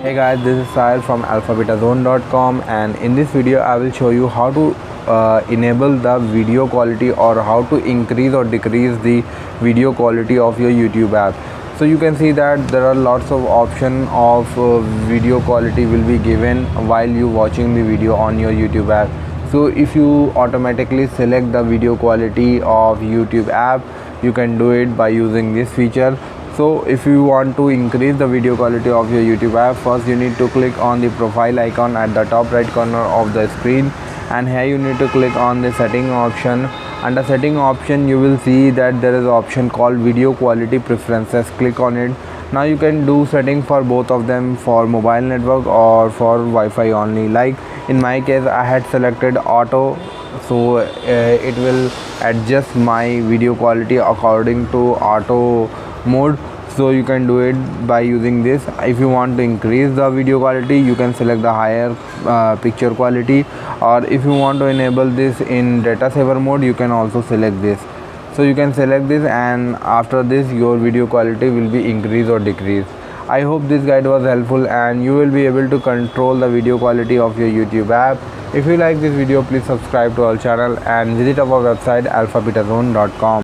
Hey guys, this is Sahil from alphabetazone.com, and in this video I will show you how to enable the video quality or how to increase or decrease the video quality of your YouTube app. So you can see that there are lots of options of video quality will be given while you watching the video on your YouTube app. So if you automatically select the video quality of YouTube app, you can do it by using this feature. So if you want to increase the video quality of your YouTube app, first you need to click on the profile icon at the top right corner of the screen, and here you need to click on the setting option. Under setting option you will see that there is an option called video quality preferences. Click on it. Now you can do setting for both of them, for mobile network or for Wi-Fi only. Like in my case I had selected auto, so it will adjust my video quality according to auto mode. So you can do it by using this. If you want to increase the video quality, you can select the higher picture quality, or if you want to enable this in data saver mode, you can also select this. So you can select this, and after this your video quality will be increased or decreased. I hope this guide was helpful and you will be able to control the video quality of your YouTube app. If you like this video, please subscribe to our channel and visit our website alphabetazone.com.